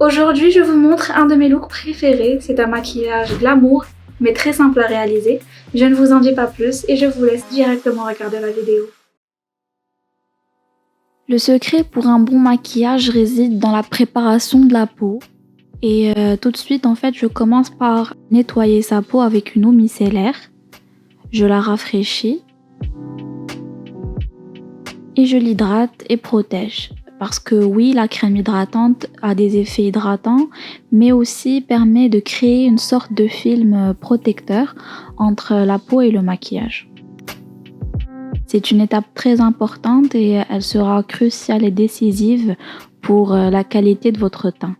Aujourd'hui, je vous montre un de mes looks préférés. C'est un maquillage glamour, mais très simple à réaliser. Je ne vous en dis pas plus et je vous laisse directement regarder la vidéo. Le secret pour un bon maquillage réside dans la préparation de la peau. Et tout de suite, en fait, je commence par nettoyer sa peau avec une eau micellaire. Je la rafraîchis. Et je l'hydrate et protège. Parce que oui, la crème hydratante a des effets hydratants, mais aussi permet de créer une sorte de film protecteur entre la peau et le maquillage. C'est une étape très importante et elle sera cruciale et décisive pour la qualité de votre teint.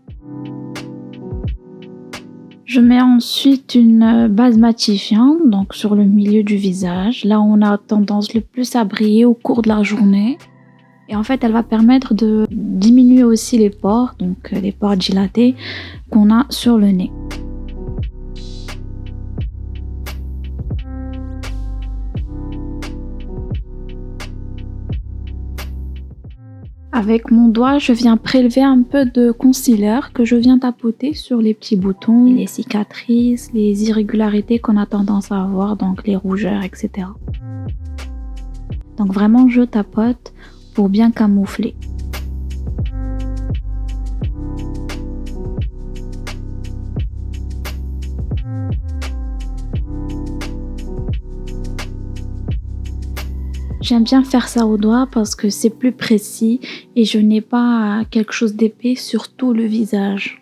Je mets ensuite une base matifiante donc sur le milieu du visage. Là, on a tendance le plus à briller au cours de la journée. Et en fait, elle va permettre de diminuer aussi les pores, donc les pores dilatés qu'on a sur le nez. Avec mon doigt, je viens prélever un peu de concealer que je viens tapoter sur les petits boutons, les cicatrices, les irrégularités qu'on a tendance à avoir, donc les rougeurs, etc. Donc vraiment, je tapote pour bien camoufler. J'aime bien faire ça au doigt parce que c'est plus précis et je n'ai pas quelque chose d'épais sur tout le visage.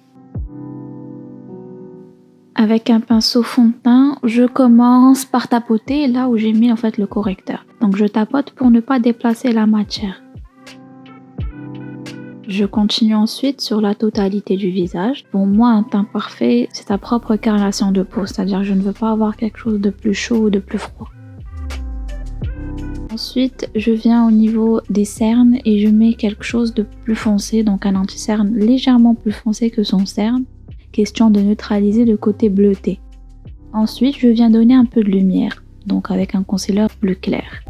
Avec un pinceau fond de teint, je commence par tapoter là où j'ai mis en fait le correcteur. Donc je tapote pour ne pas déplacer la matière. Je continue ensuite sur la totalité du visage. Pour moi, un teint parfait, c'est ta propre carnation de peau, c'est-à-dire que je ne veux pas avoir quelque chose de plus chaud ou de plus froid. Ensuite, je viens au niveau des cernes et je mets quelque chose de plus foncé, donc un anti-cerne légèrement plus foncé que son cerne, question de neutraliser le côté bleuté. Ensuite, je viens donner un peu de lumière, donc avec un concealer plus clair.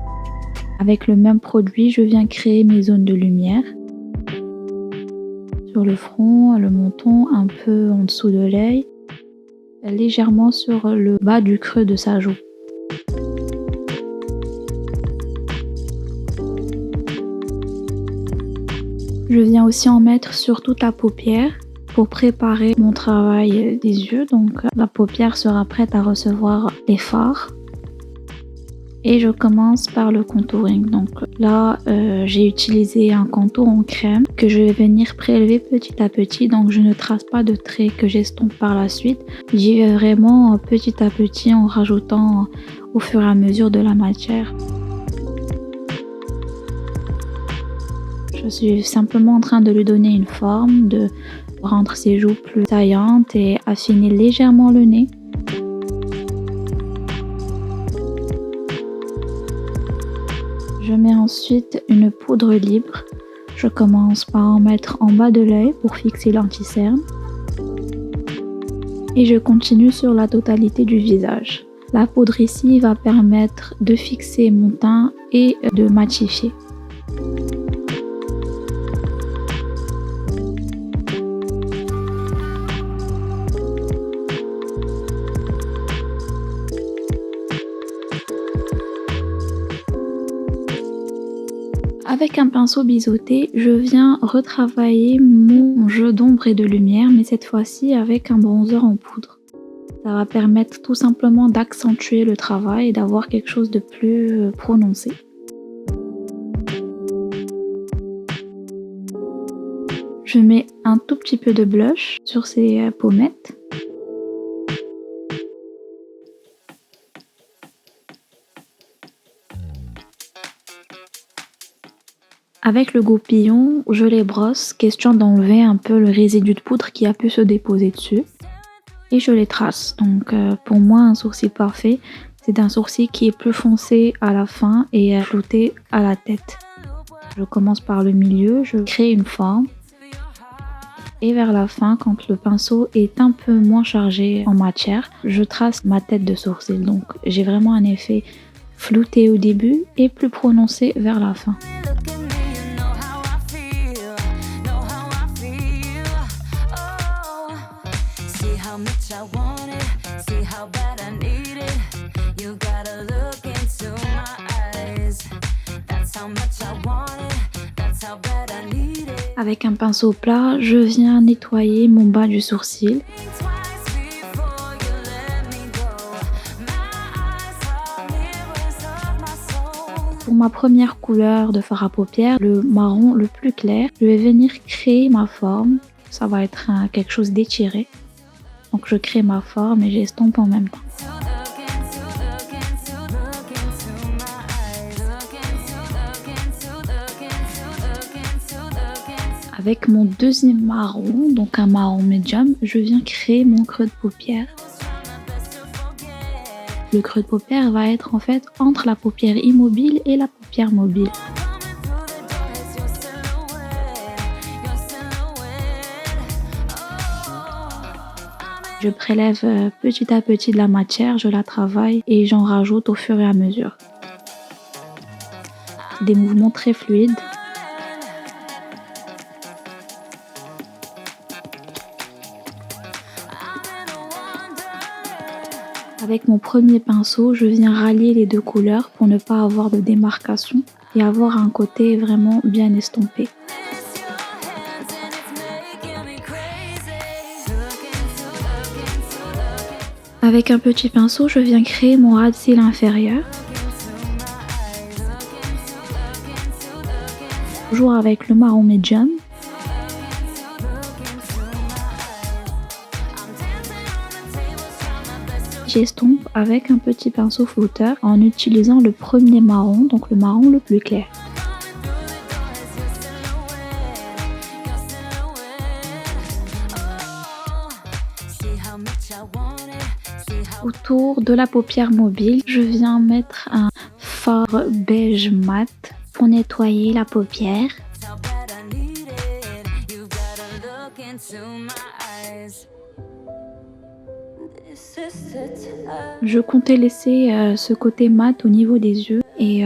Avec le même produit, je viens créer mes zones de lumière. Sur le front, le menton, un peu en dessous de l'œil, légèrement sur le bas du creux de sa joue. Je viens aussi en mettre sur toute la paupière pour préparer mon travail des yeux. Donc la paupière sera prête à recevoir les fards. Et je commence par le contouring. Donc là, j'ai utilisé un contour en crème que je vais venir prélever petit à petit. Donc je ne trace pas de traits que j'estompe par la suite. J'y vais vraiment petit à petit en rajoutant au fur et à mesure de la matière. Je suis simplement en train de lui donner une forme, de rendre ses joues plus taillantes et affiner légèrement le nez. Je mets ensuite une poudre libre. Je commence par en mettre en bas de l'œil pour fixer l'anti-cerne. Et je continue sur la totalité du visage. La poudre ici va permettre de fixer mon teint et de matifier. Avec un pinceau biseauté, je viens retravailler mon jeu d'ombre et de lumière, mais cette fois-ci avec un bronzer en poudre. Ça va permettre tout simplement d'accentuer le travail et d'avoir quelque chose de plus prononcé. Je mets un tout petit peu de blush sur ces pommettes. Avec le goupillon, je les brosse, question d'enlever un peu le résidu de poudre qui a pu se déposer dessus. Et je les trace. Donc pour moi, un sourcil parfait, c'est un sourcil qui est plus foncé à la fin et flouté à la tête. Je commence par le milieu, je crée une forme. Et vers la fin, quand le pinceau est un peu moins chargé en matière, je trace ma tête de sourcil. Donc j'ai vraiment un effet flouté au début et plus prononcé vers la fin. how much I want it, see how bad I need it. You gotta look into my eyes. That's how much I want it, that's how bad I need it. Avec un pinceau plat, je viens nettoyer mon bas du sourcil. Think twice before you let me go. My eyes are mirrors of my soul. Pour ma première couleur de fard à paupières, le marron le plus clair, je vais venir créer ma forme. Ça va être quelque chose d'étiré. Donc je crée ma forme et j'estompe en même temps. Avec mon deuxième marron, donc un marron médium, je viens créer mon creux de paupière. Le creux de paupière va être en fait entre la paupière immobile et la paupière mobile. Je prélève petit à petit de la matière, je la travaille et j'en rajoute au fur et à mesure. Des mouvements très fluides. Avec mon premier pinceau, je viens rallier les deux couleurs pour ne pas avoir de démarcation et avoir un côté vraiment bien estompé. Avec un petit pinceau, je viens créer mon ras de cils inférieur. Toujours avec le marron médium. J'estompe avec un petit pinceau flouteur en utilisant le premier marron, donc le marron le plus clair. Autour de la paupière mobile, je viens mettre un fard beige mat pour nettoyer la paupière. Je comptais laisser ce côté mat au niveau des yeux et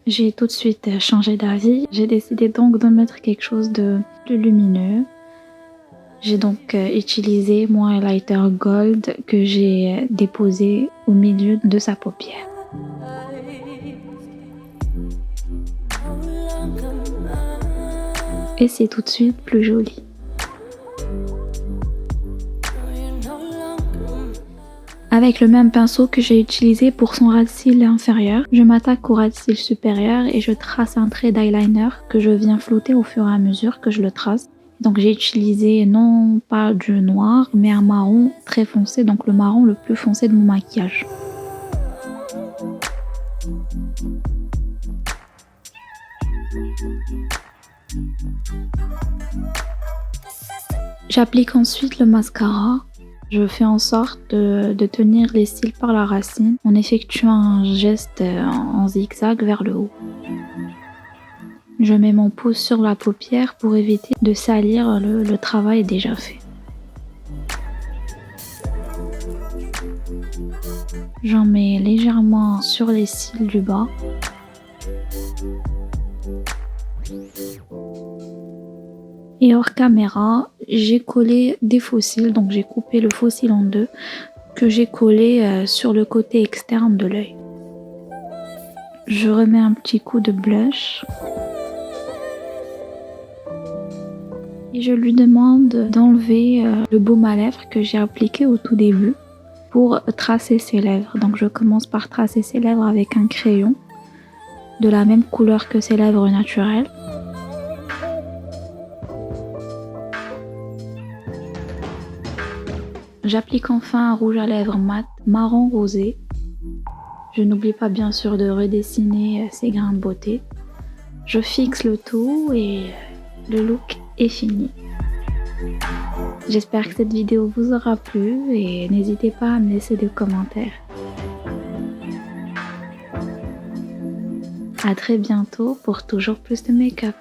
j'ai tout de suite changé d'avis. J'ai décidé donc de mettre quelque chose de plus lumineux. J'ai donc utilisé mon highlighter gold que j'ai déposé au milieu de sa paupière. Et c'est tout de suite plus joli. Avec le même pinceau que j'ai utilisé pour son ras de cils inférieur, je m'attaque au ras de cils supérieur et je trace un trait d'eyeliner que je viens flouter au fur et à mesure que je le trace. Donc j'ai utilisé non pas du noir, mais un marron très foncé, donc le marron le plus foncé de mon maquillage. J'applique ensuite le mascara. Je fais en sorte de tenir les cils par la racine en effectuant un geste en zigzag vers le haut. Je mets mon pouce sur la paupière pour éviter de salir le travail déjà fait. J'en mets légèrement sur les cils du bas. Et hors caméra, j'ai collé des faux cils, donc j'ai coupé le faux cil en deux que j'ai collé sur le côté externe de l'œil. Je remets un petit coup de blush. Et je lui demande d'enlever le baume à lèvres que j'ai appliqué au tout début pour tracer ses lèvres. Donc je commence par tracer ses lèvres avec un crayon de la même couleur que ses lèvres naturelles. J'applique enfin un rouge à lèvres mat marron rosé. Je n'oublie pas bien sûr de redessiner ses grains de beauté. Je fixe le tout et le look est fini. J'espère que cette vidéo vous aura plu et n'hésitez pas à me laisser des commentaires. À très bientôt pour toujours plus de make-up.